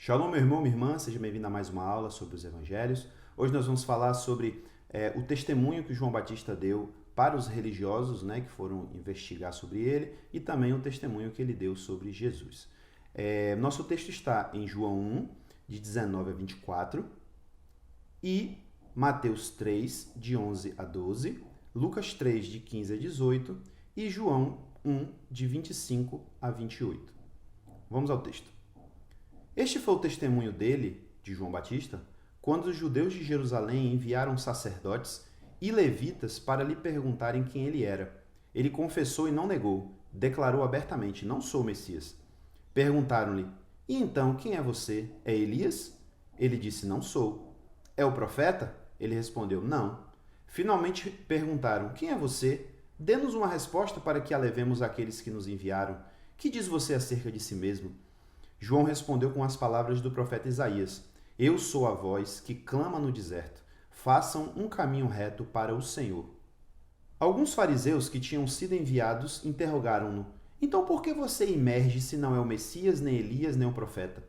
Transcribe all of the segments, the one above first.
Shalom, meu irmão, minha irmã, seja bem-vindo a mais uma aula sobre os evangelhos. Hoje nós vamos falar sobre o testemunho que João Batista deu para os religiosos, né, que foram investigar sobre ele, e também o testemunho que ele deu sobre Jesus. Nosso texto está em João 1, de 19 a 24, e Mateus 3, de 11 a 12, Lucas 3, de 15 a 18, e João 1, de 25 a 28. Vamos ao texto. Este foi o testemunho dele, de João Batista, quando os judeus de Jerusalém enviaram sacerdotes e levitas para lhe perguntarem quem ele era. Ele confessou e não negou, declarou abertamente: não sou o Messias. Perguntaram-lhe: e então, quem é você? É Elias? Ele disse: não sou. É o profeta? Ele respondeu: não. Finalmente perguntaram: quem é você? Dê-nos uma resposta para que a levemos àqueles que nos enviaram. Que diz você acerca de si mesmo? João respondeu com as palavras do profeta Isaías: eu sou a voz que clama no deserto. Façam um caminho reto para o Senhor. Alguns fariseus que tinham sido enviados interrogaram-no: então por que você emerge se não é o Messias, nem Elias, nem o profeta?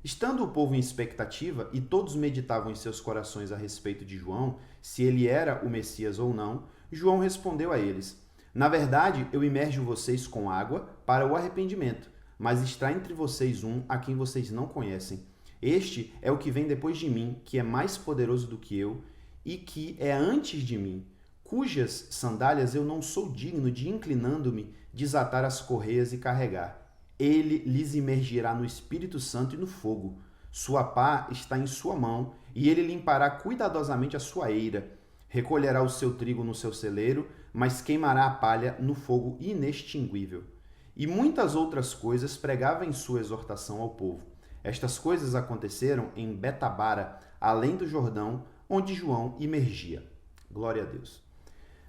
Estando o povo em expectativa e todos meditavam em seus corações a respeito de João, se ele era o Messias ou não, João respondeu a eles: na verdade, eu imerjo vocês com água para o arrependimento. Mas está entre vocês um a quem vocês não conhecem. Este é o que vem depois de mim, que é mais poderoso do que eu e que é antes de mim, cujas sandálias eu não sou digno de, inclinando-me, desatar as correias e carregar. Ele lhes imergirá no Espírito Santo e no fogo. Sua pá está em sua mão e ele limpará cuidadosamente a sua eira. Recolherá o seu trigo no seu celeiro, mas queimará a palha no fogo inextinguível. E muitas outras coisas pregava em sua exortação ao povo. Estas coisas aconteceram em Betabara, além do Jordão, onde João imergia. Glória a Deus.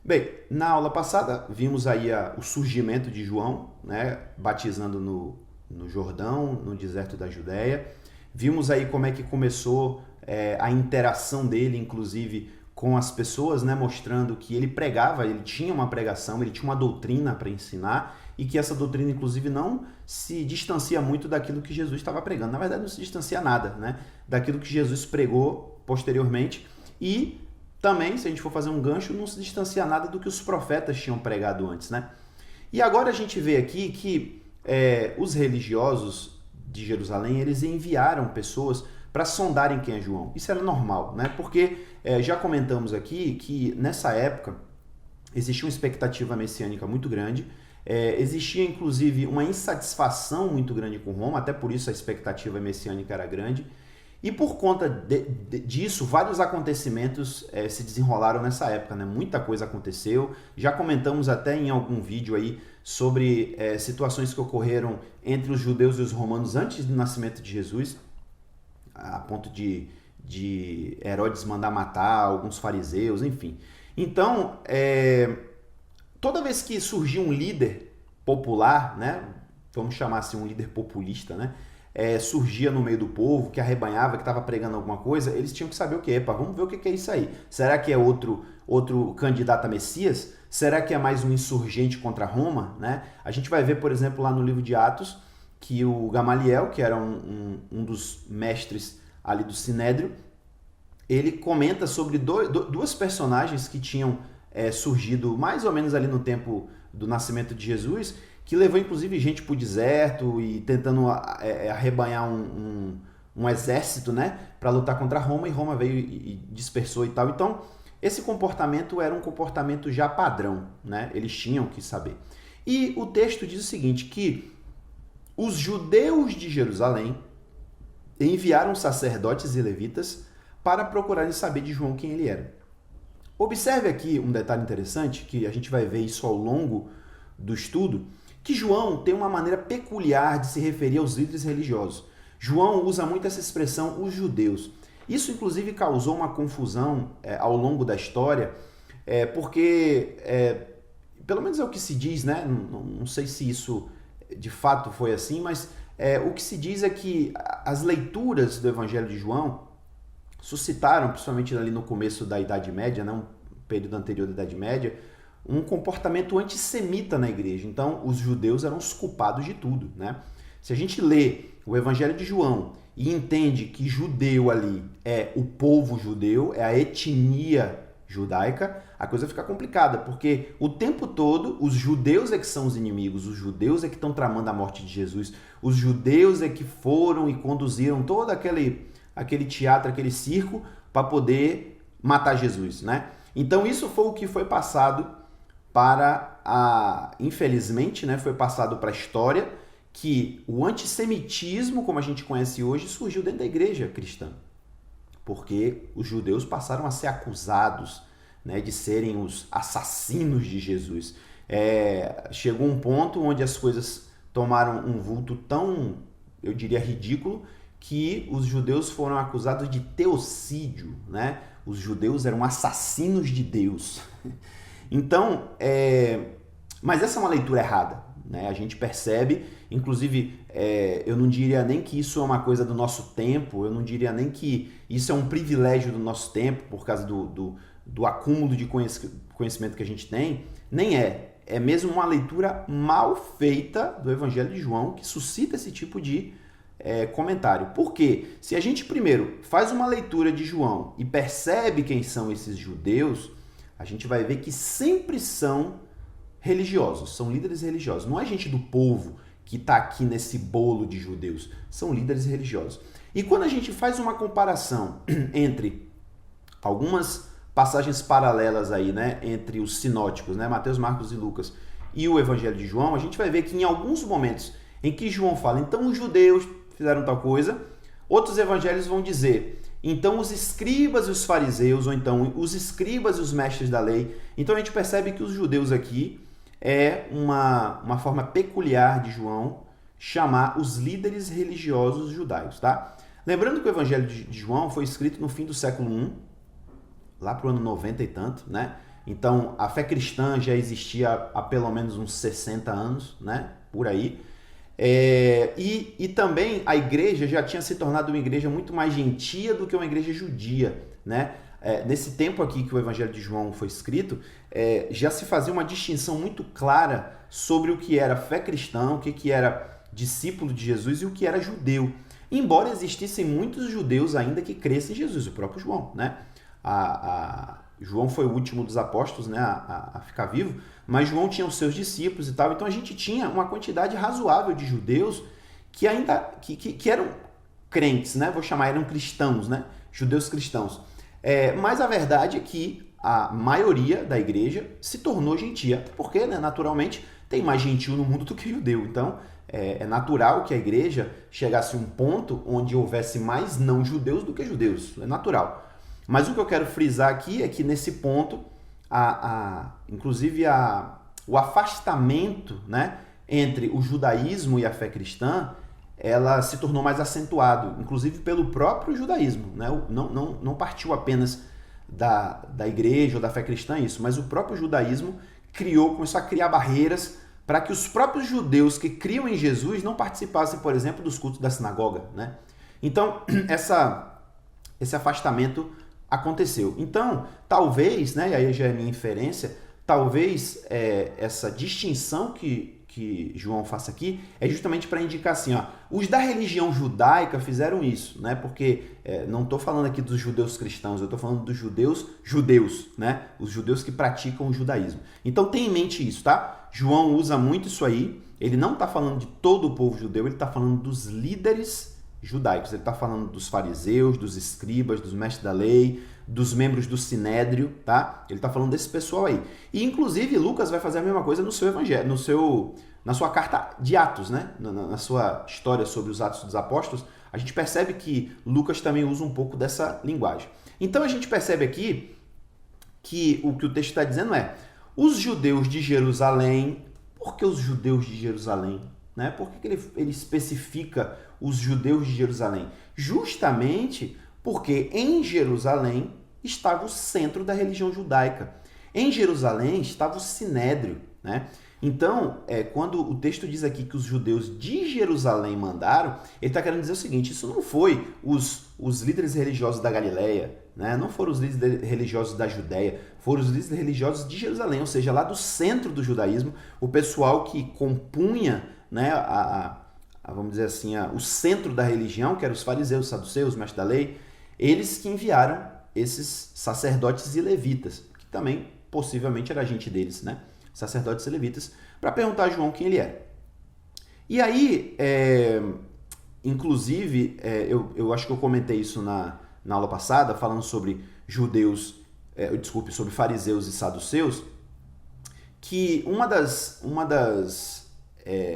Bem, na aula passada vimos aí o surgimento de João, né, batizando no Jordão, no deserto da Judéia. Vimos aí como é que começou a interação dele, inclusive, com as pessoas, né, mostrando que ele pregava, ele tinha uma pregação, ele tinha uma doutrina para ensinar, e que essa doutrina, inclusive, não se distancia muito daquilo que Jesus estava pregando. Na verdade, não se distancia nada, né, daquilo que Jesus pregou posteriormente. E também, se a gente for fazer um gancho, não se distancia nada do que os profetas tinham pregado antes, né? E agora a gente vê aqui que os religiosos de Jerusalém, eles enviaram pessoas para sondarem quem é João. Isso era normal, né? Porque já comentamos aqui que nessa época existia uma expectativa messiânica muito grande. Existia, inclusive, uma insatisfação muito grande com Roma, até por isso a expectativa messiânica era grande. E por conta disso, vários acontecimentos se desenrolaram nessa época, né? Muita coisa aconteceu. Já comentamos até em algum vídeo aí sobre situações que ocorreram entre os judeus e os romanos antes do nascimento de Jesus, a ponto de Herodes mandar matar alguns fariseus, enfim. Então, toda vez que surgia um líder popular, né, vamos chamar assim, um líder populista, né, surgia no meio do povo, que arrebanhava, que estava pregando alguma coisa, eles tinham que saber o que é. Vamos ver o que é isso aí. Será que é outro candidato a Messias? Será que é mais um insurgente contra Roma? Né? A gente vai ver, por exemplo, lá no livro de Atos, que o Gamaliel, que era um dos mestres ali do Sinédrio, ele comenta sobre duas personagens que tinham surgido mais ou menos ali no tempo do nascimento de Jesus, que levou inclusive gente para o deserto e tentando arrebanhar um exército, né, para lutar contra Roma, e Roma veio e dispersou e tal. Então, esse comportamento era um comportamento já padrão, né? Eles tinham que saber. E o texto diz o seguinte, que os judeus de Jerusalém enviaram sacerdotes e levitas para procurarem saber de João quem ele era. Observe aqui um detalhe interessante, que a gente vai ver isso ao longo do estudo, que João tem uma maneira peculiar de se referir aos líderes religiosos. João usa muito essa expressão, os judeus. Isso, inclusive, causou uma confusão ao longo da história, porque, pelo menos é o que se diz, né? Não sei se isso de fato foi assim, mas o que se diz é que as leituras do Evangelho de João suscitaram, principalmente ali no começo da Idade Média, né, um período anterior da Idade Média, um comportamento antissemita na igreja. Então, os judeus eram os culpados de tudo, né? Se a gente lê o Evangelho de João e entende que judeu ali é o povo judeu, é a etnia judaica, a coisa fica complicada, porque o tempo todo os judeus é que são os inimigos, os judeus é que estão tramando a morte de Jesus, os judeus é que foram e conduziram todo aquele teatro, aquele circo para poder matar Jesus, né? Então isso foi o que foi passado infelizmente, né, foi passado para a história, que o antissemitismo, como a gente conhece hoje, surgiu dentro da igreja cristã. Porque os judeus passaram a ser acusados, né, de serem os assassinos de Jesus. Chegou um ponto onde as coisas tomaram um vulto tão, eu diria, ridículo, que os judeus foram acusados de teocídio, né? Os judeus eram assassinos de Deus. Então, mas essa é uma leitura errada, né? A gente percebe, inclusive, eu não diria nem que isso é uma coisa do nosso tempo, eu não diria nem que isso é um privilégio do nosso tempo, por causa do acúmulo de conhecimento que a gente tem, nem é. É mesmo uma leitura mal feita do Evangelho de João que suscita esse tipo de comentário. Porque se a gente primeiro faz uma leitura de João e percebe quem são esses judeus, a gente vai ver que sempre são religiosos, são líderes religiosos. Não é gente do povo que está aqui nesse bolo de judeus, são líderes religiosos. E quando a gente faz uma comparação entre algumas passagens paralelas aí, né, entre os sinóticos, né, Mateus, Marcos e Lucas, e o Evangelho de João, a gente vai ver que em alguns momentos em que João fala, então os judeus fizeram tal coisa, outros evangelhos vão dizer, então os escribas e os fariseus, ou então os escribas e os mestres da lei. Então a gente percebe que os judeus aqui é uma forma peculiar de João chamar os líderes religiosos judaicos, tá? Lembrando que o Evangelho de João foi escrito no fim do século I, lá para o ano 90 e tanto, né? Então a fé cristã já existia há pelo menos uns 60 anos, né? Por aí. E também a igreja já tinha se tornado uma igreja muito mais gentia do que uma igreja judia, né? Nesse tempo aqui que o Evangelho de João foi escrito, já se fazia uma distinção muito clara sobre o que era fé cristã, o que era discípulo de Jesus e o que era judeu. Embora existissem muitos judeus ainda que crescem em Jesus, o próprio João, né? João foi o último dos apóstolos, né, a ficar vivo, mas João tinha os seus discípulos e tal, então a gente tinha uma quantidade razoável de judeus que ainda que eram crentes, né, vou chamar, eram cristãos, né, judeus cristãos. Mas a verdade é que a maioria da igreja se tornou gentia, porque, né, naturalmente, tem mais gentil no mundo do que judeu, então é natural que a igreja chegasse a um ponto onde houvesse mais não judeus do que judeus, é natural. Mas o que eu quero frisar aqui é que nesse ponto, inclusive o afastamento, né, entre o judaísmo e a fé cristã, ela se tornou mais acentuado, inclusive pelo próprio judaísmo, né? Não partiu apenas da igreja ou da fé cristã isso, mas o próprio judaísmo começou a criar barreiras para que os próprios judeus que criam em Jesus não participassem, por exemplo, dos cultos da sinagoga, né? Então, esse afastamento aconteceu. Então, talvez, né, e aí já é minha inferência, talvez essa distinção que João faça aqui é justamente para indicar assim, ó, os da religião judaica fizeram isso, né? Porque não estou falando aqui dos judeus cristãos, eu estou falando dos judeus, né? Os judeus que praticam o judaísmo. Então tenha em mente isso, tá? João usa muito isso aí, ele não está falando de todo o povo judeu, ele está falando dos líderes judaicos, ele está falando dos fariseus, dos escribas, dos mestres da lei, dos membros do sinédrio, tá? Ele está falando desse pessoal aí. E inclusive Lucas vai fazer a mesma coisa no seu evangelho, na sua carta de Atos, né? Na sua história sobre os Atos dos Apóstolos, a gente percebe que Lucas também usa um pouco dessa linguagem. Então a gente percebe aqui que o texto está dizendo os judeus de Jerusalém. Por que os judeus de Jerusalém? Né? Por que ele especifica os judeus de Jerusalém? Justamente porque em Jerusalém estava o centro da religião judaica. Em Jerusalém estava o sinédrio, né? Então, quando o texto diz aqui que os judeus de Jerusalém mandaram, ele está querendo dizer o seguinte, isso não foi os líderes religiosos da Galileia, né? Não foram os líderes religiosos da Judéia, foram os líderes religiosos de Jerusalém, ou seja, lá do centro do judaísmo, o pessoal que compunha, né, vamos dizer assim, o centro da religião, que eram os fariseus, os saduceus, os mestres da lei, eles que enviaram esses sacerdotes e levitas, que também possivelmente era gente deles, né? Sacerdotes e levitas, para perguntar a João quem ele era. E aí, inclusive, eu acho que eu comentei isso na aula passada, falando sobre judeus, sobre fariseus e saduceus, que uma das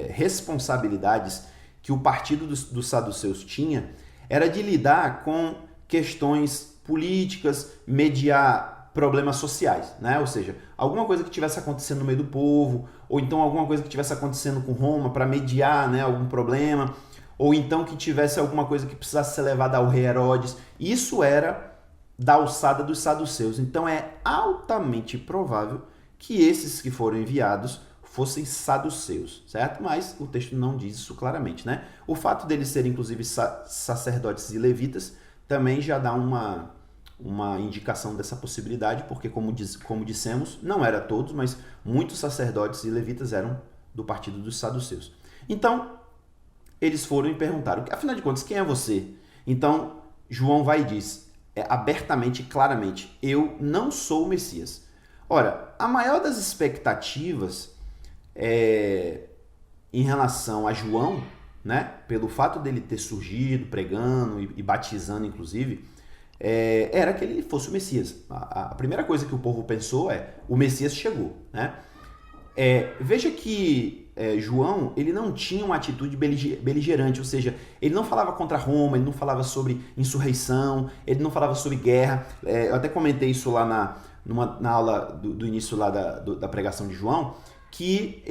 responsabilidades que o partido dos saduceus tinha era de lidar com questões políticas, mediar problemas sociais, né? Ou seja, alguma coisa que estivesse acontecendo no meio do povo, ou então alguma coisa que estivesse acontecendo com Roma para mediar, né, algum problema, ou então que tivesse alguma coisa que precisasse ser levada ao rei Herodes. Isso era da alçada dos saduceus. Então é altamente provável que esses que foram enviados fossem saduceus, certo? Mas o texto não diz isso claramente, né? O fato deles serem, inclusive, sacerdotes e levitas também já dá uma indicação dessa possibilidade, porque, como dissemos, não era todos, mas muitos sacerdotes e levitas eram do partido dos saduceus. Então, eles foram e perguntaram, afinal de contas, quem é você? Então, João vai e diz, abertamente e claramente, eu não sou o Messias. Ora, a maior das expectativas em relação a João, né, pelo fato dele ter surgido pregando e batizando, inclusive, era que ele fosse o Messias. A primeira coisa que o povo pensou o Messias chegou, né? Veja que João, ele não tinha uma atitude beligerante, ou seja, ele não falava contra Roma, ele não falava sobre insurreição, ele não falava sobre guerra. Eu até comentei isso lá na aula do início lá da pregação de João, que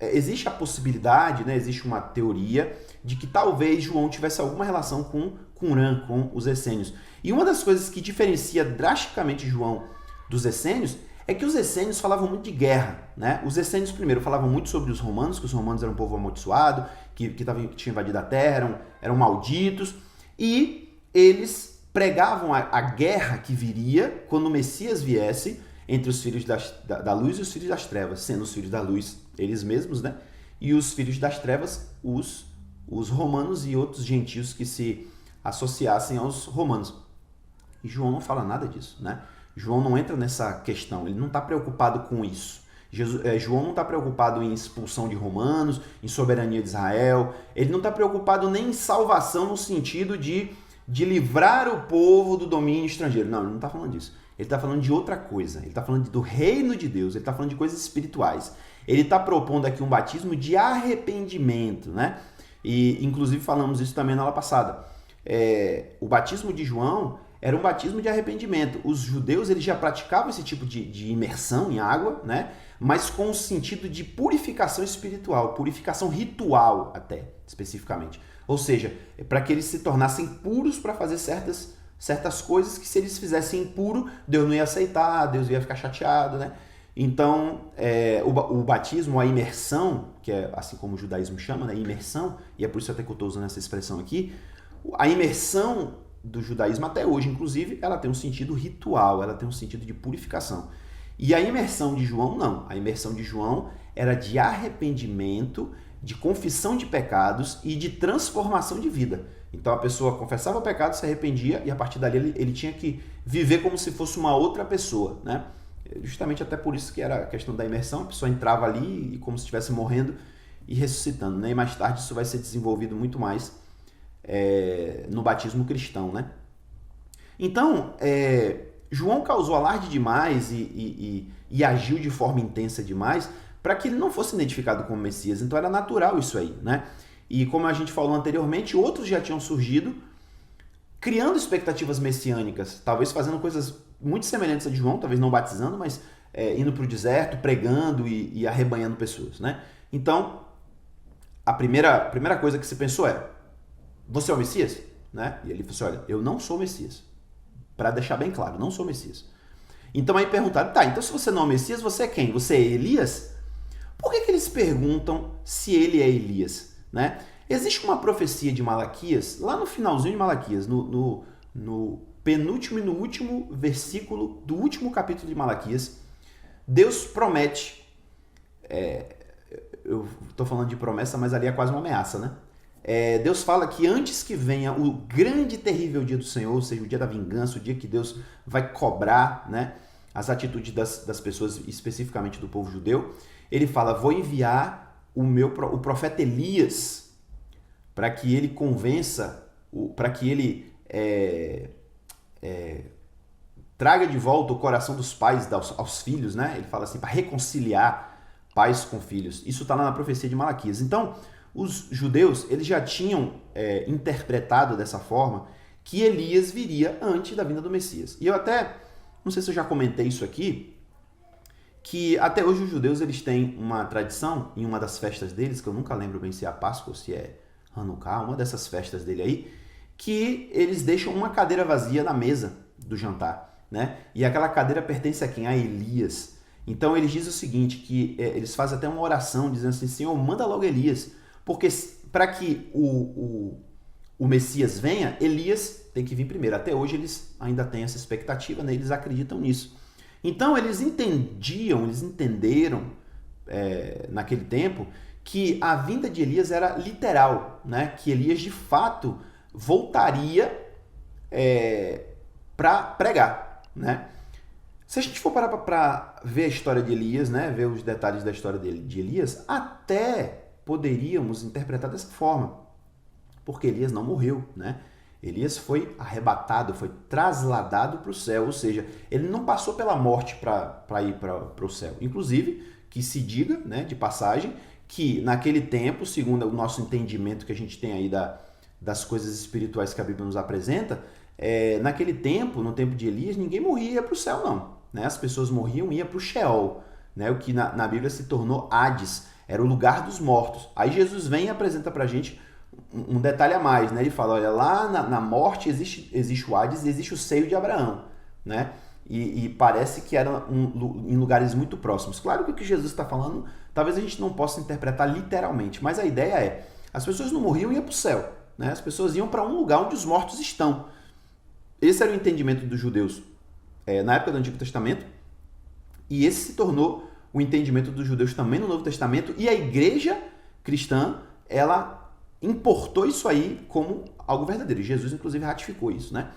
existe a possibilidade, né, existe uma teoria de que talvez João tivesse alguma relação com Qumran, com os essênios. E uma das coisas que diferencia drasticamente João dos essênios é que os essênios falavam muito de guerra, né? Os essênios, primeiro, falavam muito sobre os romanos, que os romanos eram um povo amaldiçoado, que tinha invadido a terra, eram malditos, e eles pregavam a guerra que viria quando o Messias viesse entre os filhos da luz e os filhos das trevas, sendo os filhos da luz eles mesmos, né? E os filhos das trevas, os romanos e outros gentios que se associassem aos romanos. E João não fala nada disso, né? João não entra nessa questão, ele não está preocupado com isso. João não está preocupado em expulsão de romanos, em soberania de Israel, ele não está preocupado nem em salvação no sentido de livrar o povo do domínio estrangeiro. Não, ele não está falando disso. Ele está falando de outra coisa, ele está falando do reino de Deus, ele está falando de coisas espirituais. Ele está propondo aqui um batismo de arrependimento, né? E, inclusive, falamos isso também na aula passada. O batismo de João era um batismo de arrependimento. Os judeus eles já praticavam esse tipo de imersão em água, né? Mas com o sentido de purificação espiritual, purificação ritual até, especificamente. Ou seja, para que eles se tornassem puros para fazer certas coisas que, se eles fizessem impuro, Deus não ia aceitar, Deus ia ficar chateado, né? Então, o batismo, a imersão, que é assim como o judaísmo chama, né? Imersão, e é por isso até que eu estou usando essa expressão aqui, a imersão do judaísmo até hoje, inclusive, ela tem um sentido ritual, ela tem um sentido de purificação. E a imersão de João, não. A imersão de João era de arrependimento, de confissão de pecados e de transformação de vida. Então a pessoa confessava o pecado, se arrependia e a partir dali ele tinha que viver como se fosse uma outra pessoa, né? Justamente até por isso que era a questão da imersão, a pessoa entrava ali e como se estivesse morrendo e ressuscitando, né? E mais tarde isso vai ser desenvolvido muito mais no batismo cristão, né? Então, João causou alarde demais e agiu de forma intensa demais para que ele não fosse identificado como Messias. Então era natural isso aí, né? E como a gente falou anteriormente, outros já tinham surgido criando expectativas messiânicas, talvez fazendo coisas muito semelhantes a de João, talvez não batizando, mas indo para o deserto, pregando e arrebanhando pessoas, né? Então, a primeira coisa que se pensou você é o Messias? Né? E ele falou assim, olha, eu não sou o Messias. Para deixar bem claro, não sou o Messias. Então aí perguntaram, então se você não é o Messias, você é quem? Você é Elias? Por que eles perguntam se ele é Elias? Né? Existe uma profecia de Malaquias, lá no finalzinho de Malaquias, no penúltimo e no último versículo do último capítulo de Malaquias, Deus promete, eu estou falando de promessa, mas ali é quase uma ameaça, né? Deus fala que antes que venha o grande e terrível dia do Senhor, ou seja, o dia da vingança, o dia que Deus vai cobrar, né, as atitudes das pessoas, especificamente do povo judeu, ele fala, vou enviar o profeta Elias para que ele convença, para que ele traga de volta o coração dos pais aos filhos, né? Ele fala assim, para reconciliar pais com filhos. Isso está lá na profecia de Malaquias. Então, os judeus, eles já tinham interpretado dessa forma que Elias viria antes da vinda do Messias. E eu até, não sei se eu já comentei isso aqui, que até hoje os judeus eles têm uma tradição, em uma das festas deles, que eu nunca lembro bem se é a Páscoa ou se é Hanukkah, uma dessas festas dele aí, que eles deixam uma cadeira vazia na mesa do jantar, né? E aquela cadeira pertence a quem? A Elias. Então eles dizem o seguinte, que eles fazem até uma oração dizendo assim, Senhor, manda logo Elias, porque para que o Messias venha, Elias tem que vir primeiro. Até hoje eles ainda têm essa expectativa, né? Eles acreditam nisso. Então eles entenderam naquele tempo que a vinda de Elias era literal, né? Que Elias de fato voltaria para pregar, né? Se a gente for parar para ver a história de Elias, né? Ver os detalhes da história de Elias, até poderíamos interpretar dessa forma, porque Elias não morreu, né? Elias foi arrebatado, foi trasladado para o céu, ou seja, ele não passou pela morte para ir para o céu. Inclusive, que se diga, né, de passagem, que naquele tempo, segundo o nosso entendimento que a gente tem aí das coisas espirituais que a Bíblia nos apresenta, naquele tempo, no tempo de Elias, ninguém morria e ia para o céu, não. Né? As pessoas morriam e iam para o Sheol, né? O que na Bíblia se tornou Hades, era o lugar dos mortos. Aí Jesus vem e apresenta para a gente um detalhe a mais, né? Ele fala, olha, lá na morte existe o Hades e existe o seio de Abraão, né? E parece que era em lugares muito próximos. Claro que o que Jesus está falando, talvez a gente não possa interpretar literalmente, mas a ideia é, as pessoas não morriam e iam para o céu, né? As pessoas iam para um lugar onde os mortos estão. Esse era o entendimento dos judeus na época do Antigo Testamento, e esse se tornou o entendimento dos judeus também no Novo Testamento, e a igreja cristã, ela importou isso aí como algo verdadeiro. Jesus, inclusive, ratificou isso, né?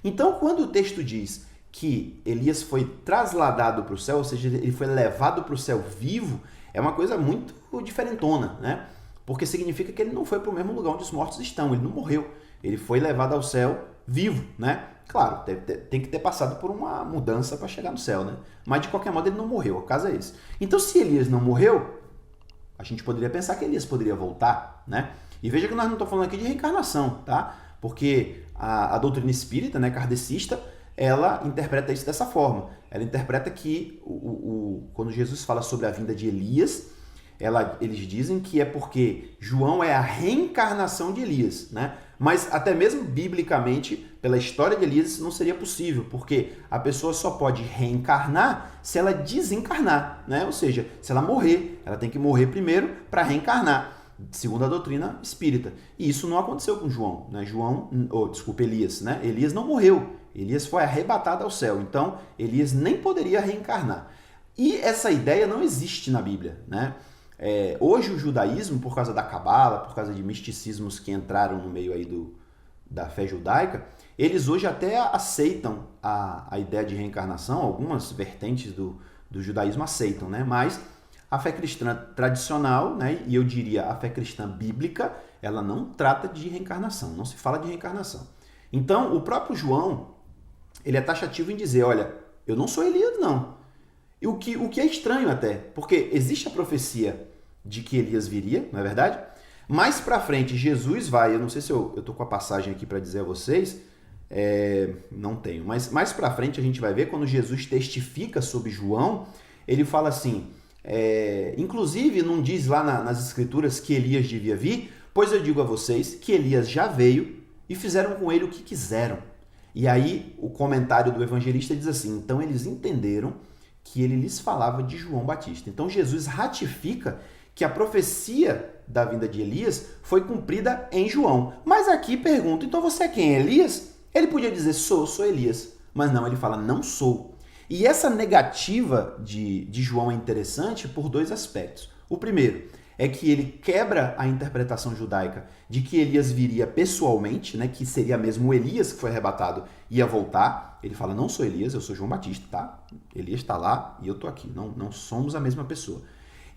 Então, quando o texto diz que Elias foi trasladado para o céu, ou seja, ele foi levado para o céu vivo, é uma coisa muito diferentona, né? Porque significa que ele não foi para o mesmo lugar onde os mortos estão, ele não morreu. Ele foi levado ao céu vivo, né? Claro, tem que ter passado por uma mudança para chegar no céu, né? Mas de qualquer modo ele não morreu, o caso é esse. Então, se Elias não morreu, a gente poderia pensar que Elias poderia voltar, né? E veja que nós não estamos falando aqui de reencarnação, tá? Porque a doutrina espírita, né, kardecista, ela interpreta isso dessa forma. Ela interpreta que quando Jesus fala sobre a vinda de Elias, eles dizem que é porque João é a reencarnação de Elias, né? Mas até mesmo biblicamente, pela história de Elias, isso não seria possível, porque a pessoa só pode reencarnar se ela desencarnar, né? Ou seja, se ela morrer, ela tem que morrer primeiro para reencarnar, segundo a doutrina espírita. E isso não aconteceu com João, né? Elias, né? Elias não morreu, Elias foi arrebatado ao céu, então Elias nem poderia reencarnar. E essa ideia não existe na Bíblia, né? Hoje o judaísmo, por causa da cabala, por causa de misticismos que entraram no meio aí da fé judaica, eles hoje até aceitam a ideia de reencarnação, algumas vertentes do judaísmo aceitam, né? Mas a fé cristã tradicional, né, e eu diria a fé cristã bíblica, ela não trata de reencarnação, não se fala de reencarnação. Então, o próprio João, ele é taxativo em dizer, olha, eu não sou Elias, não. E o que é estranho até, porque existe a profecia de que Elias viria, não é verdade? Mais pra frente, Jesus vai, eu não sei se eu tô com a passagem aqui para dizer a vocês, não tenho, mas mais pra frente a gente vai ver, quando Jesus testifica sobre João, ele fala assim, inclusive não diz lá nas escrituras que Elias devia vir, pois eu digo a vocês que Elias já veio e fizeram com ele o que quiseram. E aí o comentário do evangelista diz assim, então eles entenderam que ele lhes falava de João Batista. Então Jesus ratifica que a profecia da vinda de Elias foi cumprida em João. Mas aqui pergunto, então você é quem? Elias? Ele podia dizer, sou Elias. Mas não, ele fala, não sou. E essa negativa de João é interessante por dois aspectos. O primeiro é que ele quebra a interpretação judaica de que Elias viria pessoalmente, né, que seria mesmo o Elias que foi arrebatado e ia voltar. Ele fala, não sou Elias, eu sou João Batista, tá? Elias está lá e eu estou aqui, não somos a mesma pessoa.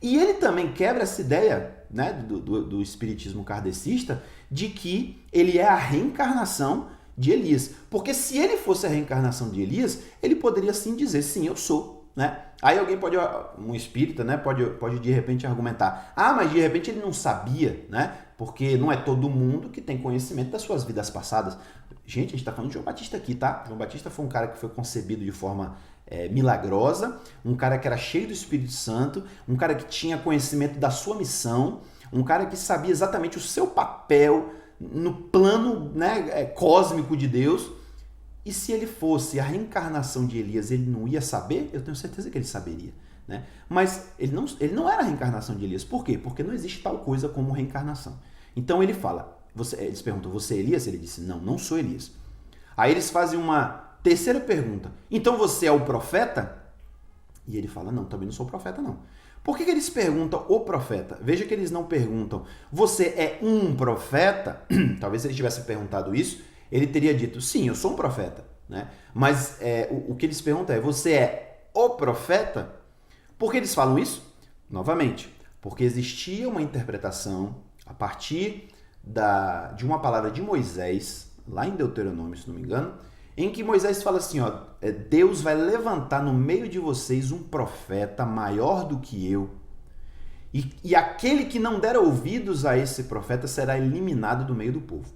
E ele também quebra essa ideia, né, do espiritismo kardecista de que ele é a reencarnação de Elias. Porque se ele fosse a reencarnação de Elias, ele poderia sim dizer, sim, eu sou, né? Aí alguém pode, um espírita, né, pode de repente argumentar, mas de repente ele não sabia, né? Porque não é todo mundo que tem conhecimento das suas vidas passadas. Gente, a gente está falando de João Batista aqui, tá? João Batista foi um cara que foi concebido de forma milagrosa, um cara que era cheio do Espírito Santo, um cara que tinha conhecimento da sua missão, um cara que sabia exatamente o seu papel no plano, né, cósmico de Deus. E se ele fosse a reencarnação de Elias, ele não ia saber? Eu tenho certeza que ele saberia, né? Mas ele não era a reencarnação de Elias. Por quê? Porque não existe tal coisa como reencarnação. Então ele fala, eles perguntam, você é Elias? Ele disse, não sou Elias. Aí eles fazem uma terceira pergunta, então você é o profeta? E ele fala, não, também não sou profeta não. Por que eles perguntam o profeta? Veja que eles não perguntam, você é um profeta? Talvez se ele tivesse perguntado isso, ele teria dito, sim, eu sou um profeta, né? Mas o que eles perguntam é, você é o profeta? Por que eles falam isso? Novamente, porque existia uma interpretação a partir de uma palavra de Moisés, lá em Deuteronômio, se não me engano, em que Moisés fala assim, ó, Deus vai levantar no meio de vocês um profeta maior do que eu, e aquele que não der ouvidos a esse profeta será eliminado do meio do povo.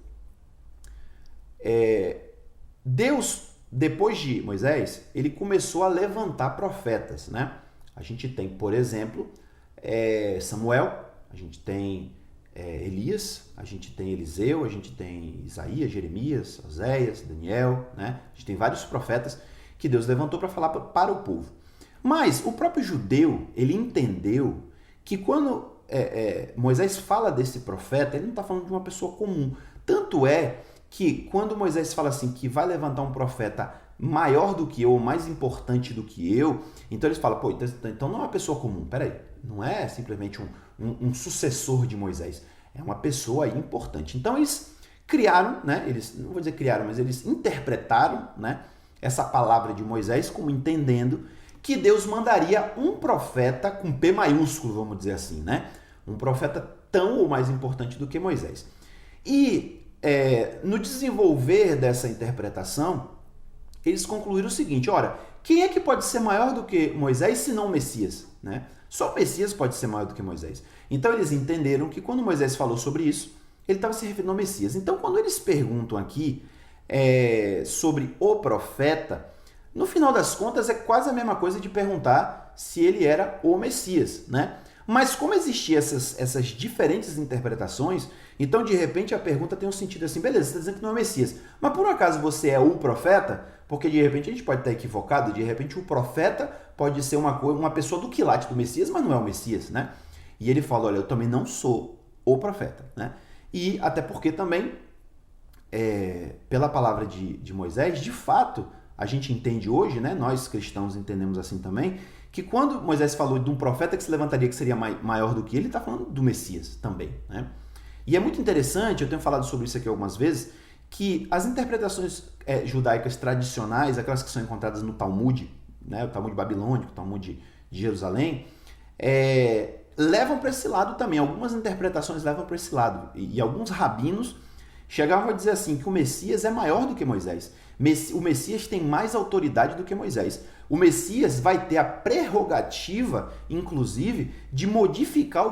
Deus, depois de Moisés, ele começou a levantar profetas, né? A gente tem, por exemplo, Samuel, a gente tem Elias, a gente tem Eliseu, a gente tem Isaías, Jeremias, Oséias, Daniel, né? A gente tem vários profetas que Deus levantou para falar para o povo. Mas o próprio judeu, ele entendeu que quando Moisés fala desse profeta, ele não está falando de uma pessoa comum. Tanto é que quando Moisés fala assim que vai levantar um profeta maior do que eu, ou mais importante do que eu, então eles falam, pô, então não é uma pessoa comum, peraí, não é simplesmente um sucessor de Moisés, é uma pessoa aí importante. Então eles criaram, né, eles, não vou dizer criaram, mas eles interpretaram, né, essa palavra de Moisés como entendendo que Deus mandaria um profeta com P maiúsculo, vamos dizer assim, né, um profeta tão ou mais importante do que Moisés. E no desenvolver dessa interpretação, eles concluíram o seguinte, ora, quem é que pode ser maior do que Moisés se não o Messias, né? Só o Messias pode ser maior do que Moisés. Então eles entenderam que quando Moisés falou sobre isso, ele estava se referindo ao Messias. Então quando eles perguntam aqui sobre o profeta, no final das contas é quase a mesma coisa de perguntar se ele era o Messias, né? Mas como existiam essas diferentes interpretações, então de repente a pergunta tem um sentido assim, beleza, você está dizendo que não é o Messias, mas por um acaso você é o profeta? Porque de repente a gente pode estar equivocado, de repente o profeta pode ser uma pessoa do quilate do Messias, mas não é o Messias, né? E ele fala, olha, eu também não sou o profeta, né? E até porque também, pela palavra de Moisés, de fato, a gente entende hoje, né? Nós cristãos entendemos assim também, que quando Moisés falou de um profeta que se levantaria que seria maior do que ele está falando do Messias também, né? E é muito interessante, eu tenho falado sobre isso aqui algumas vezes, que as interpretações judaicas tradicionais, aquelas que são encontradas no Talmud, né, o Talmud babilônico, o Talmud de Jerusalém, levam para esse lado também. Algumas interpretações levam para esse lado. E alguns rabinos chegavam a dizer assim, que o Messias é maior do que Moisés. O Messias tem mais autoridade do que Moisés. O Messias vai ter a prerrogativa, inclusive, de modificar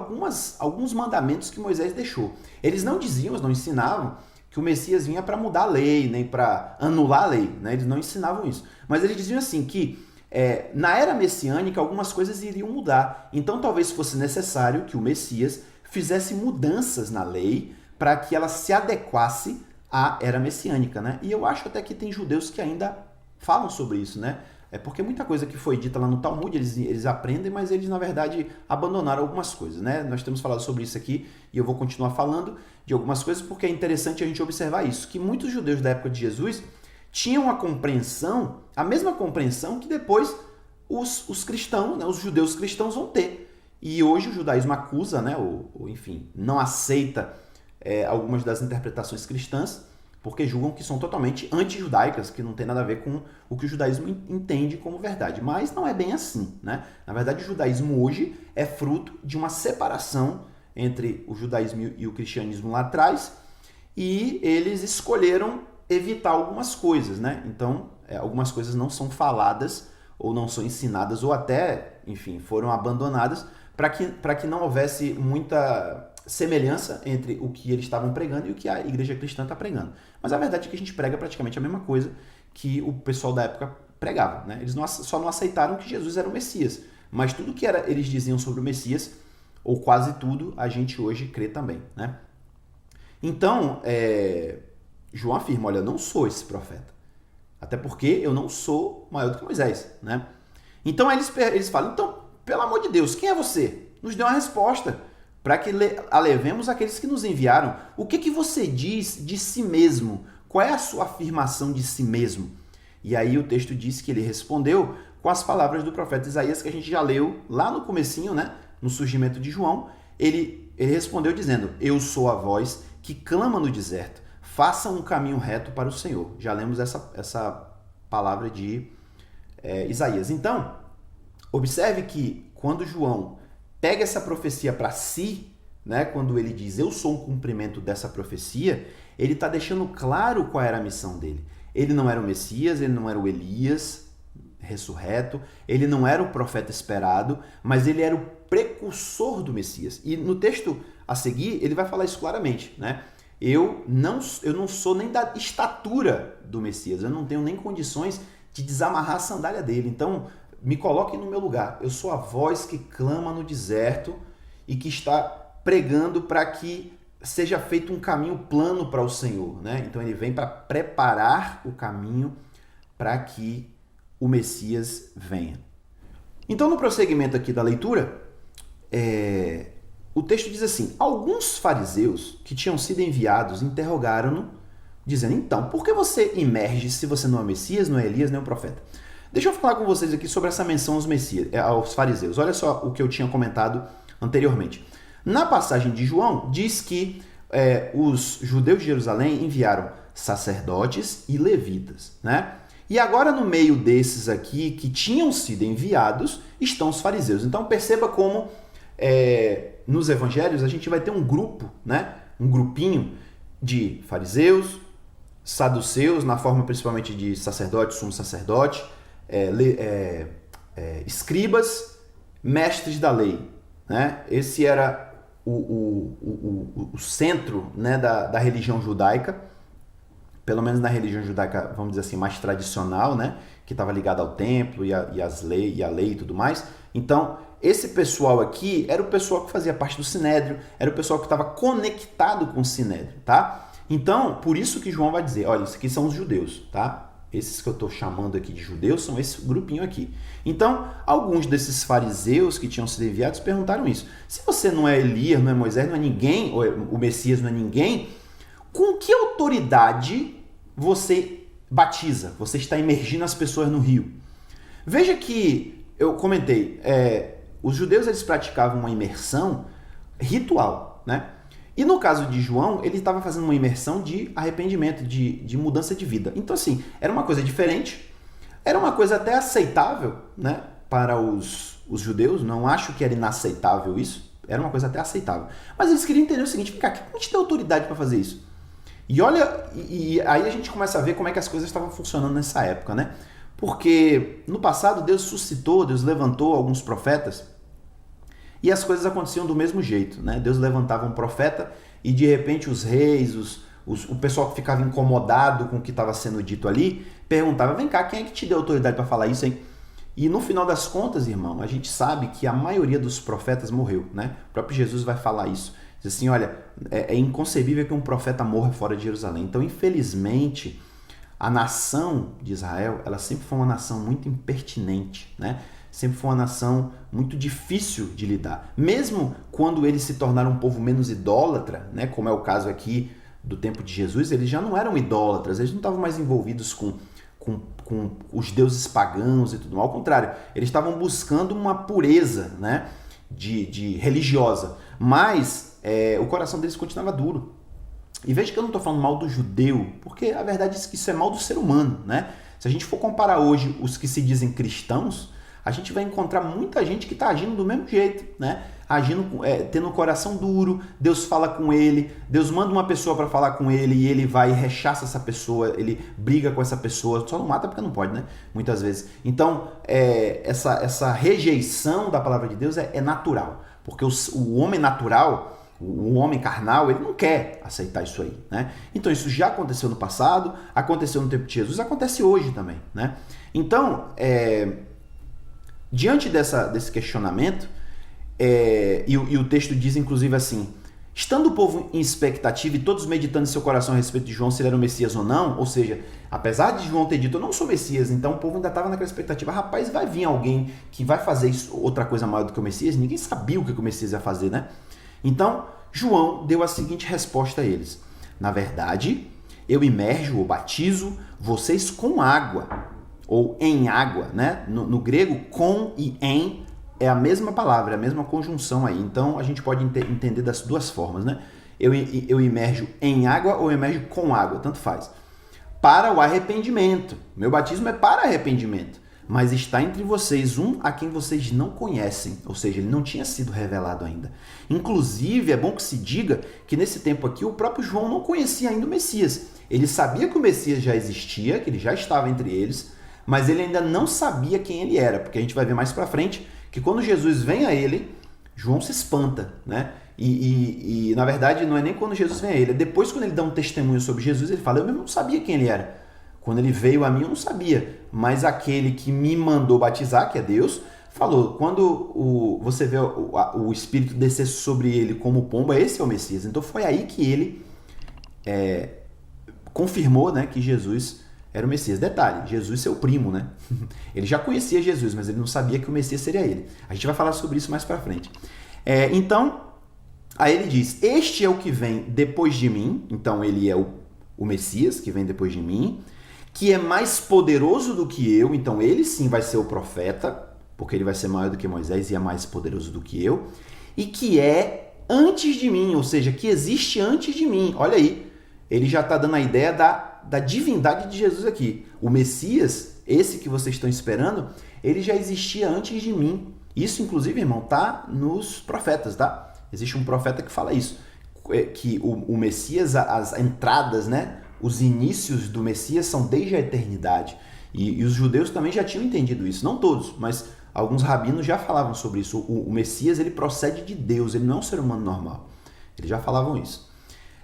alguns mandamentos que Moisés deixou. Eles não diziam, eles não ensinavam que o Messias vinha para mudar a lei, nem para anular a lei, né? Eles não ensinavam isso. Mas eles diziam assim que na era messiânica algumas coisas iriam mudar. Então talvez fosse necessário que o Messias fizesse mudanças na lei para que ela se adequasse à era messiânica, né? E eu acho até que tem judeus que ainda falam sobre isso, né? Porque muita coisa que foi dita lá no Talmud, eles aprendem, mas eles, na verdade, abandonaram algumas coisas, né? Nós temos falado sobre isso aqui e eu vou continuar falando de algumas coisas porque é interessante a gente observar isso, que muitos judeus da época de Jesus tinham a mesma compreensão que depois os cristãos, né, os judeus cristãos vão ter, E hoje o judaísmo acusa, né, ou enfim, não aceita algumas das interpretações cristãs, porque julgam que são totalmente anti-judaicas, que não tem nada a ver com o que o judaísmo entende como verdade. Mas não é bem assim, né? Na verdade, o judaísmo hoje é fruto de uma separação entre o judaísmo e o cristianismo lá atrás, e eles escolheram evitar algumas coisas, né? Então, algumas coisas não são faladas, ou não são ensinadas, ou até, enfim, foram abandonadas, para que não houvesse muita semelhança entre o que eles estavam pregando e o que a igreja cristã está pregando. Mas a verdade é que a gente prega praticamente a mesma coisa que o pessoal da época pregava, né? Eles só não aceitaram que Jesus era o Messias, mas tudo que eles diziam sobre o Messias, ou quase tudo, a gente hoje crê também, né? Então, João afirma, olha, eu não sou esse profeta, até porque eu não sou maior do que Moisés, né? Então eles falam, então, pelo amor de Deus, quem é você? Nos dê uma resposta, para que alevemos aqueles que nos enviaram. O que você diz de si mesmo? Qual é a sua afirmação de si mesmo? E aí o texto diz que ele respondeu com as palavras do profeta Isaías, que a gente já leu lá no comecinho, né? No surgimento de João. Ele respondeu dizendo, eu sou a voz que clama no deserto, faça um caminho reto para o Senhor. Já lemos essa palavra de Isaías. Então, observe que quando João pega essa profecia para si, né, quando ele diz eu sou um cumprimento dessa profecia, ele está deixando claro qual era a missão dele. Ele não era o Messias, ele não era o Elias ressurreto, ele não era o profeta esperado, mas ele era o precursor do Messias. E no texto a seguir, ele vai falar isso claramente, né? Eu não sou nem da estatura do Messias, eu não tenho nem condições de desamarrar a sandália dele. Então, me coloquem no meu lugar. Eu sou a voz que clama no deserto e que está pregando para que seja feito um caminho plano para o Senhor, né? Então ele vem para preparar o caminho para que o Messias venha. Então, no prosseguimento aqui da leitura, o texto diz assim, alguns fariseus que tinham sido enviados interrogaram-no, dizendo, então, por que você emerge se você não é Messias, não é Elias, nem o profeta? Deixa eu falar com vocês aqui sobre essa menção aos fariseus. Olha só o que eu tinha comentado anteriormente. Na passagem de João, diz que os judeus de Jerusalém enviaram sacerdotes e levitas, né? E agora no meio desses aqui que tinham sido enviados estão os fariseus. Então perceba como nos evangelhos a gente vai ter um grupo, né? Um grupinho de fariseus, saduceus, na forma principalmente de sacerdote, sumo sacerdote, escribas, mestres da lei, né? Esse era o centro, né, da religião judaica, pelo menos na religião judaica, vamos dizer assim, mais tradicional, né, que estava ligada ao templo e a lei e tudo mais. Então, esse pessoal aqui era o pessoal que fazia parte do Sinédrio, era o pessoal que estava conectado com o Sinédrio, tá? Então, por isso que João vai dizer, olha, isso aqui são os judeus, tá? Esses que eu estou chamando aqui de judeus são esse grupinho aqui. Então, alguns desses fariseus que tinham sido enviados perguntaram isso. Se você não é Elias, não é Moisés, não é ninguém, ou o Messias não é ninguém, com que autoridade você batiza? Você está imergindo as pessoas no rio. Veja que, eu comentei, os judeus eles praticavam uma imersão ritual, né? E no caso de João, ele estava fazendo uma imersão de arrependimento, de mudança de vida. Então, assim, era uma coisa diferente, era uma coisa até aceitável, né, para os judeus. Não acho que era inaceitável isso, era uma coisa até aceitável. Mas eles queriam entender o seguinte, quem te deu autoridade para fazer isso? E olha, e aí a gente começa a ver como é que as coisas estavam funcionando nessa época, né? Porque no passado Deus suscitou, Deus levantou alguns profetas, e as coisas aconteciam do mesmo jeito, né? Deus levantava um profeta e de repente os reis, o pessoal que ficava incomodado com o que estava sendo dito ali, perguntava, vem cá, quem é que te deu autoridade para falar isso, hein? E no final das contas, irmão, a gente sabe que a maioria dos profetas morreu, né? O próprio Jesus vai falar isso. Diz assim, olha, é inconcebível que um profeta morra fora de Jerusalém. Então, infelizmente, a nação de Israel, ela sempre foi uma nação muito impertinente, né? Sempre foi uma nação muito difícil de lidar. Mesmo quando eles se tornaram um povo menos idólatra, né, como é o caso aqui do tempo de Jesus, eles já não eram idólatras, eles não estavam mais envolvidos com os deuses pagãos e tudo mais. Ao contrário, eles estavam buscando uma pureza, né? de religiosa, mas o coração deles continuava duro. E veja que eu não estou falando mal do judeu, porque a verdade é que isso é mal do ser humano, né? Se a gente for comparar hoje os que se dizem cristãos, a gente vai encontrar muita gente que está agindo do mesmo jeito, né? Agindo, tendo o coração duro, Deus fala com ele, Deus manda uma pessoa para falar com ele e ele vai e rechaça essa pessoa, ele briga com essa pessoa, só não mata porque não pode, né? Muitas vezes. Então, essa rejeição da palavra de Deus é natural, porque o homem natural, o homem carnal, ele não quer aceitar isso aí, né? Então isso já aconteceu no passado, aconteceu no tempo de Jesus, acontece hoje também, né? Então, diante desse questionamento, e o texto diz inclusive assim: estando o povo em expectativa e todos meditando em seu coração a respeito de João, se ele era o Messias ou não, ou seja, apesar de João ter dito, eu não sou Messias, então o povo ainda estava naquela expectativa, rapaz, vai vir alguém que vai fazer outra coisa maior do que o Messias? Ninguém sabia o que o Messias ia fazer, né? Então, João deu a seguinte resposta a eles: na verdade, eu imerjo ou batizo vocês com água, ou em água, né? No grego, com e em é a mesma palavra, é a mesma conjunção aí. Então, a gente pode entender das duas formas, né? Eu imerjo em água ou imerjo com água, tanto faz. Para o arrependimento. Meu batismo é para arrependimento. Mas está entre vocês um a quem vocês não conhecem, ou seja, ele não tinha sido revelado ainda. Inclusive, é bom que se diga que nesse tempo aqui o próprio João não conhecia ainda o Messias. Ele sabia que o Messias já existia, que ele já estava entre eles, mas ele ainda não sabia quem ele era, porque a gente vai ver mais pra frente que quando Jesus vem a ele, João se espanta, né? E na verdade não é nem quando Jesus vem a ele, é depois quando ele dá um testemunho sobre Jesus, ele fala, eu mesmo não sabia quem ele era. Quando ele veio a mim, eu não sabia, mas aquele que me mandou batizar, que é Deus, falou, quando você vê o Espírito descer sobre ele como pomba, esse é o Messias. Então foi aí que ele confirmou, né, que Jesus era o Messias. Detalhe, Jesus seu primo, né? Ele já conhecia Jesus, mas ele não sabia que o Messias seria ele. A gente vai falar sobre isso mais pra frente. Então, aí ele diz, este é o que vem depois de mim, então ele é o Messias que vem depois de mim, que é mais poderoso do que eu, então ele sim vai ser o profeta, porque ele vai ser maior do que Moisés e é mais poderoso do que eu, e que é antes de mim, ou seja, que existe antes de mim. Olha aí, ele já está dando a ideia da divindade de Jesus aqui. O Messias, esse que vocês estão esperando, ele já existia antes de mim. Isso, inclusive, irmão, tá nos profetas, tá? Existe um profeta que fala isso, que o Messias, as entradas, né? Os inícios do Messias são desde a eternidade. E os judeus também já tinham entendido isso. Não todos, mas alguns rabinos já falavam sobre isso. O Messias, ele procede de Deus, ele não é um ser humano normal. Eles já falavam isso.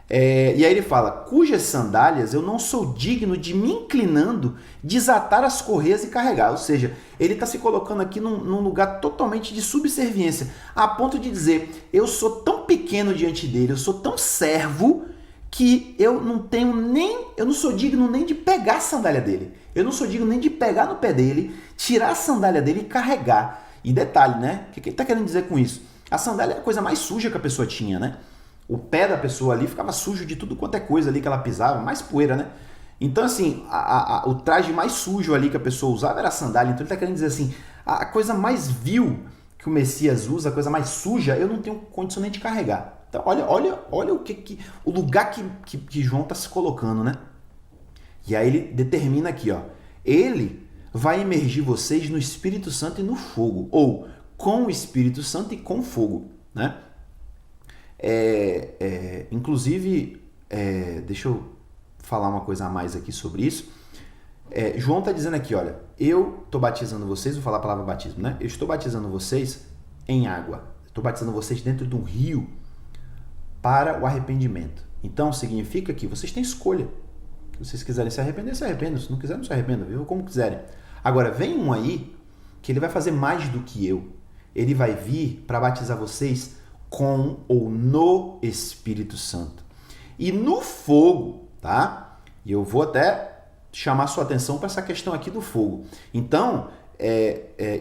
E aí ele fala, cujas sandálias eu não sou digno de me inclinando, desatar as correias e carregar. Ou seja, ele está se colocando aqui num lugar totalmente de subserviência, a ponto de dizer, eu sou tão pequeno diante dele, eu sou tão servo, que eu não sou digno nem de pegar a sandália dele. Eu não sou digno nem de pegar no pé dele, tirar a sandália dele e carregar. E detalhe, né? O que ele está querendo dizer com isso? A sandália é a coisa mais suja que a pessoa tinha, né? O pé da pessoa ali ficava sujo de tudo quanto é coisa ali que ela pisava, mais poeira, né? Então, assim, o traje mais sujo ali que a pessoa usava era a sandália. Então ele está querendo dizer assim, a coisa mais vil que o Messias usa, a coisa mais suja, eu não tenho condição nem de carregar. Então, olha o lugar que João está se colocando, né? E aí ele determina aqui, ó, ele vai imergir vocês no Espírito Santo e no fogo, ou com o Espírito Santo e com fogo, né? Inclusive, deixa eu falar uma coisa a mais aqui sobre isso. João está dizendo aqui, olha, eu estou batizando vocês, vou falar a palavra batismo, né? Eu estou batizando vocês em água, estou batizando vocês dentro de um rio, para o arrependimento. Então, significa que vocês têm escolha. Se vocês quiserem se arrepender, se arrependam. Se não quiserem, não se arrependam. Viu? Como quiserem. Agora, vem um aí que ele vai fazer mais do que eu. Ele vai vir para batizar vocês com ou no Espírito Santo. E no fogo, tá? E eu vou até chamar sua atenção para essa questão aqui do fogo. Então,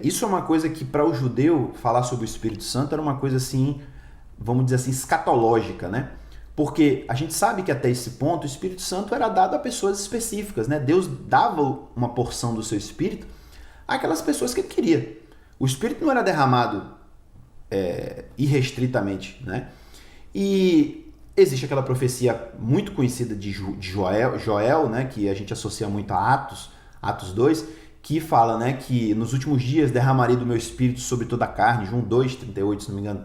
isso é uma coisa que para o judeu falar sobre o Espírito Santo era uma coisa assim, vamos dizer assim, escatológica, né? Porque a gente sabe que até esse ponto o Espírito Santo era dado a pessoas específicas, né? Deus dava uma porção do seu Espírito àquelas pessoas que ele queria. O Espírito não era derramado irrestritamente, né? E existe aquela profecia muito conhecida de Joel, né, que a gente associa muito a Atos 2, que fala, né, que nos últimos dias derramarei do meu espírito sobre toda a carne, João 2:38, se não me engano.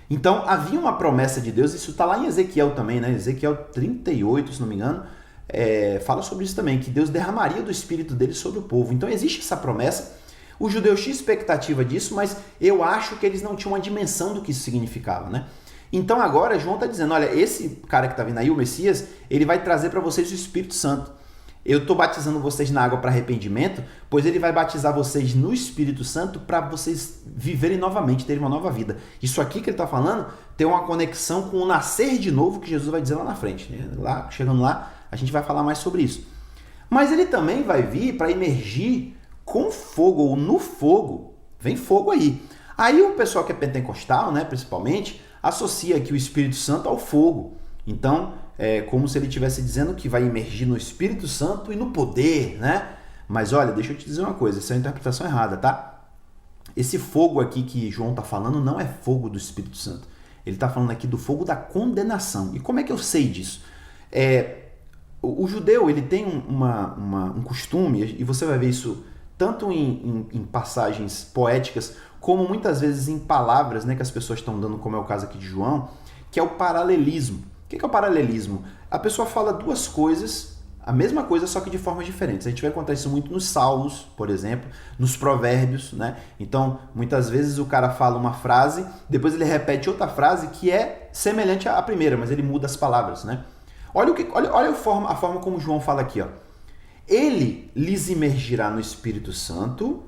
Então, havia uma promessa de Deus, isso está lá em Ezequiel também, né? Ezequiel 38, se não me engano, fala sobre isso também, que Deus derramaria do espírito dele sobre o povo. Então, existe essa promessa. Os judeus tinham expectativa disso, mas eu acho que eles não tinham uma dimensão do que isso significava, né? Então, agora, João está dizendo, olha, esse cara que está vindo aí, o Messias, ele vai trazer para vocês o Espírito Santo. Eu estou batizando vocês na água para arrependimento, pois ele vai batizar vocês no Espírito Santo para vocês viverem novamente, terem uma nova vida. Isso aqui que ele está falando tem uma conexão com o nascer de novo que Jesus vai dizer lá na frente. Né? Lá, chegando lá, a gente vai falar mais sobre isso. Mas ele também vai vir para emergir com fogo, ou no fogo. Vem fogo aí. Aí o pessoal que é pentecostal, né, principalmente, associa aqui o Espírito Santo ao fogo. Então, é como se ele estivesse dizendo que vai emergir no Espírito Santo e no poder, né? Mas olha, deixa eu te dizer uma coisa, essa é uma interpretação errada, tá? Esse fogo aqui que João está falando não é fogo do Espírito Santo. Ele está falando aqui do fogo da condenação. E como é que eu sei disso? O judeu, ele tem um costume, e você vai ver isso tanto em passagens poéticas, como muitas vezes em palavras, né, que as pessoas estão dando, como é o caso aqui de João, que é o paralelismo. O que é o paralelismo? A pessoa fala duas coisas, a mesma coisa, só que de formas diferentes. A gente vai encontrar isso muito nos Salmos, por exemplo, nos Provérbios, né? Então, muitas vezes o cara fala uma frase, depois ele repete outra frase que é semelhante à primeira, mas ele muda as palavras, né? Olha a forma como João fala aqui, ó. Ele lhes imergirá no Espírito Santo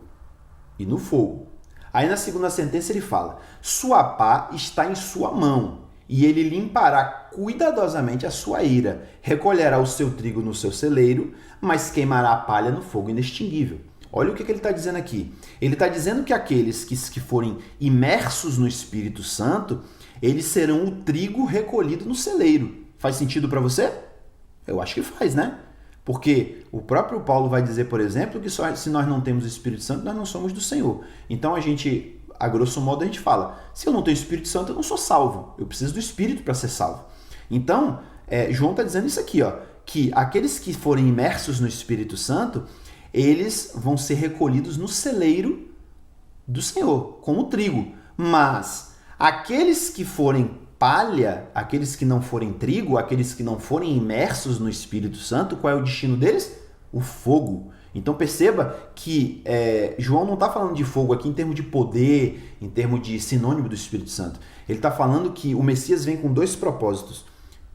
e no fogo. Aí na segunda sentença ele fala, sua pá está em sua mão, e ele limpará cuidadosamente a sua eira, recolherá o seu trigo no seu celeiro, mas queimará a palha no fogo inextinguível. Olha o que ele está dizendo aqui. Ele está dizendo que aqueles que forem imersos no Espírito Santo, eles serão o trigo recolhido no celeiro. Faz sentido para você? Eu acho que faz, né? Porque o próprio Paulo vai dizer, por exemplo, que se nós não temos o Espírito Santo, nós não somos do Senhor. Então a grosso modo, a gente fala, se eu não tenho o Espírito Santo, eu não sou salvo. Eu preciso do Espírito para ser salvo. Então, João está dizendo isso aqui, ó, que aqueles que forem imersos no Espírito Santo, eles vão ser recolhidos no celeiro do Senhor, como trigo. Mas aqueles que forem palha, aqueles que não forem trigo, aqueles que não forem imersos no Espírito Santo, qual é o destino deles? O fogo. Então perceba que João não está falando de fogo aqui em termos de poder, em termos de sinônimo do Espírito Santo. Ele está falando que o Messias vem com dois propósitos,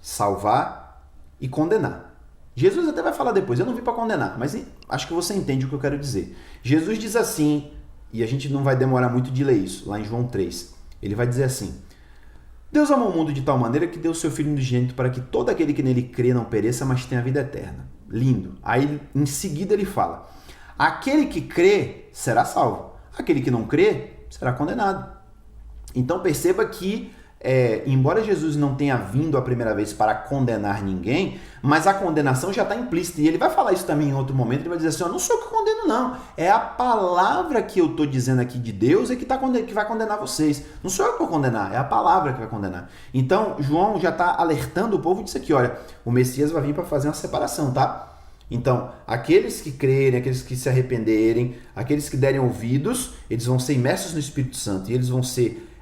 salvar e condenar. Jesus até vai falar depois, eu não vim para condenar, mas acho que você entende o que eu quero dizer. Jesus diz assim, e a gente não vai demorar muito de ler isso, lá em João 3. Ele vai dizer assim, Deus amou o mundo de tal maneira que deu o seu Filho unigênito para que todo aquele que nele crê não pereça, mas tenha a vida eterna. Lindo. Aí, em seguida, ele fala, aquele que crê será salvo. Aquele que não crê será condenado. Então, perceba que, embora Jesus não tenha vindo a primeira vez para condenar ninguém, mas a condenação já está implícita. E ele vai falar isso também em outro momento. Ele vai dizer assim, eu não sou eu que condeno, não. É a palavra que eu estou dizendo aqui de Deus que vai condenar vocês. Não sou eu que vou condenar, é a palavra que vai condenar. Então, João já está alertando o povo disso aqui. Olha, o Messias vai vir para fazer uma separação, tá? Então, aqueles que crerem, aqueles que se arrependerem, aqueles que derem ouvidos, eles vão ser imersos no Espírito Santo e eles vão ser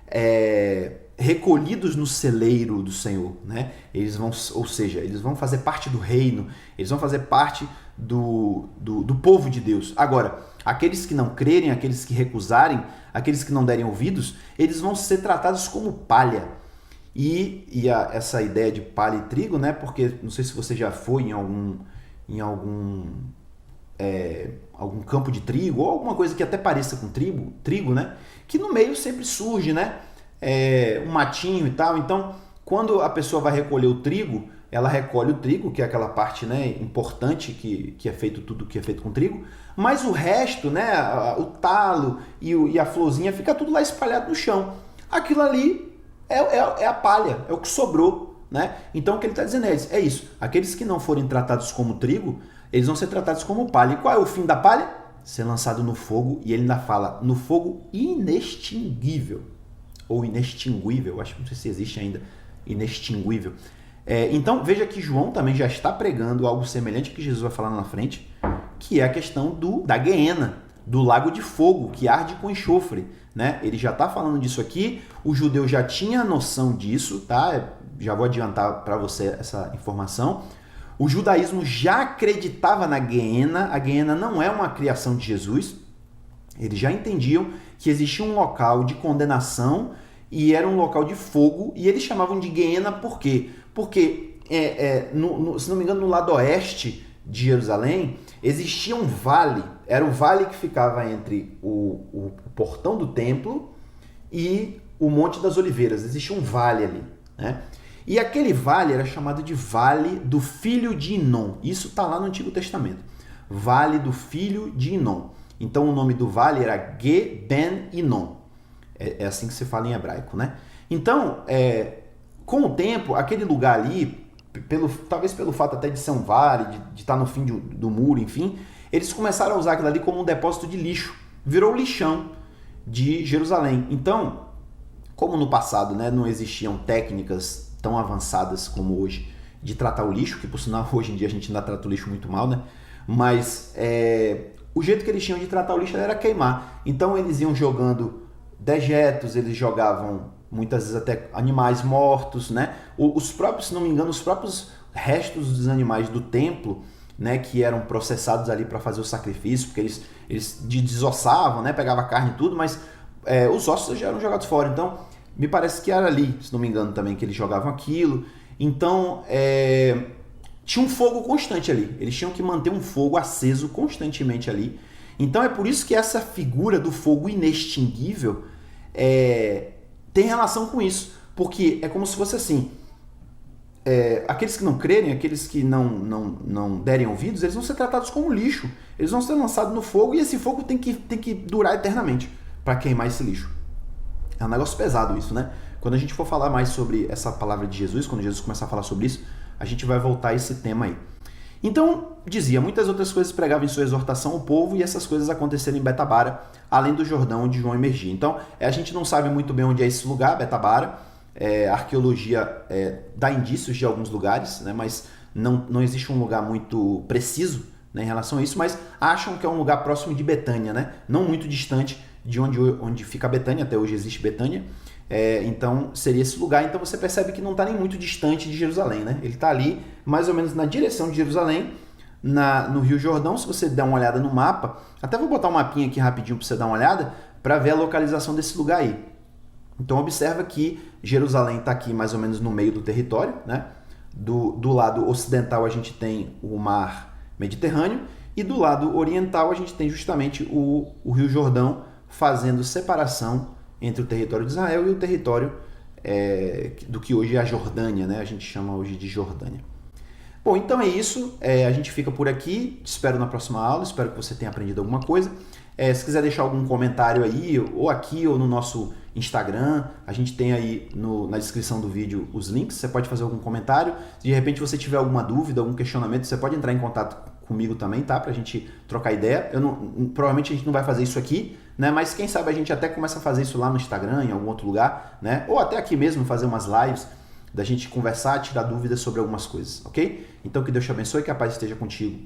recolhidos no celeiro do Senhor, né? Eles vão, ou seja, eles vão fazer parte do reino, eles vão fazer parte do povo de Deus. Agora, aqueles que não crerem, aqueles que recusarem, aqueles que não derem ouvidos, eles vão ser tratados como palha. Essa ideia de palha e trigo, né? Porque não sei se você já foi em algum campo de trigo ou alguma coisa que até pareça com trigo, né? Que no meio sempre surge, né? Um matinho e tal. Então, quando a pessoa vai recolher o trigo, ela recolhe o trigo, que é aquela parte, né, importante que é feito tudo que é feito com trigo, mas o resto, né, o talo e a florzinha fica tudo lá espalhado no chão. Aquilo ali é a palha, é o que sobrou, né? Então, o que ele está dizendo é isso. Aqueles que não forem tratados como trigo, eles vão ser tratados como palha. E qual é o fim da palha? Ser lançado no fogo, e ele ainda fala, no fogo inextinguível. ou inextinguível, acho que não sei se existe ainda inextinguível. Então veja que João também já está pregando algo semelhante que Jesus vai falar na frente, que é a questão da Guiena, do lago de fogo que arde com enxofre, né? Ele já está falando disso aqui, o judeu já tinha noção disso, tá? Já vou adiantar para você essa informação. O judaísmo já acreditava na Guiena, a Guiena não é uma criação de Jesus, eles já entendiam que existia um local de condenação e era um local de fogo, e eles chamavam de Guiena por quê? Porque, se não me engano, no lado oeste de Jerusalém, existia um vale, era o vale que ficava entre o portão do templo e o Monte das Oliveiras, existia um vale ali, né? E aquele vale era chamado de Vale do Filho de Inom, isso está lá no Antigo Testamento, Vale do Filho de Inom. Então o nome do vale era Ge Ben Inom, é assim que se fala em hebraico, né? Então, com o tempo, aquele lugar ali, talvez pelo fato até de ser um vale, de estar no fim do muro, enfim, eles começaram a usar aquilo ali como um depósito de lixo. Virou o lixão de Jerusalém. Então, como no passado, né, não existiam técnicas tão avançadas como hoje de tratar o lixo, que por sinal hoje em dia a gente ainda trata o lixo muito mal, né? Mas o jeito que eles tinham de tratar o lixo era queimar. Então eles iam jogando dejetos, eles jogavam muitas vezes até animais mortos, né? Os próprios, se não me engano, os próprios restos dos animais do templo, né, que eram processados ali para fazer o sacrifício, porque eles desossavam, né, pegava carne e tudo, mas os ossos já eram jogados fora. Então, me parece que era ali, se não me engano também, que eles jogavam aquilo. Então, tinha um fogo constante ali. Eles tinham que manter um fogo aceso constantemente ali. Então, é por isso que essa figura do fogo inextinguível tem relação com isso, porque é como se fosse assim, aqueles que não crerem, aqueles que não derem ouvidos, eles vão ser tratados como lixo, eles vão ser lançados no fogo e esse fogo tem que durar eternamente para queimar esse lixo. É um negócio pesado isso, né? Quando a gente for falar mais sobre essa palavra de Jesus, quando Jesus começar a falar sobre isso, a gente vai voltar a esse tema aí. Então, dizia, muitas outras coisas pregavam em sua exortação ao povo e essas coisas aconteceram em Betabara, além do Jordão onde João emergia. Então, a gente não sabe muito bem onde é esse lugar, Betabara. A arqueologia dá indícios de alguns lugares, né, mas não existe um lugar muito preciso, né, em relação a isso, mas acham que é um lugar próximo de Betânia, né, não muito distante de onde fica Betânia, até hoje existe Betânia. Então seria esse lugar. Então você percebe que não está nem muito distante de Jerusalém, né? Ele está ali mais ou menos na direção de Jerusalém, no Rio Jordão. Se você der uma olhada no mapa, até vou botar um mapinha aqui rapidinho para você dar uma olhada, para ver a localização desse lugar aí. Então observa que Jerusalém está aqui mais ou menos no meio do território, né? Do lado ocidental a gente tem o mar Mediterrâneo e do lado oriental a gente tem justamente o Rio Jordão, fazendo separação entre o território de Israel e o território do que hoje é a Jordânia, né? A gente chama hoje de Jordânia. Bom, então é isso. A gente fica por aqui. Te espero na próxima aula. Espero que você tenha aprendido alguma coisa. Se quiser deixar algum comentário aí, ou aqui, ou no nosso Instagram, a gente tem aí na descrição do vídeo os links. Você pode fazer algum comentário. Se de repente você tiver alguma dúvida, algum questionamento, você pode entrar em contato comigo também, tá? Pra gente trocar ideia. Provavelmente a gente não vai fazer isso aqui, né? Mas quem sabe a gente até começa a fazer isso lá no Instagram, em algum outro lugar, né? Ou até aqui mesmo, fazer umas lives da gente conversar, tirar dúvidas sobre algumas coisas, ok? Então que Deus te abençoe e que a paz esteja contigo.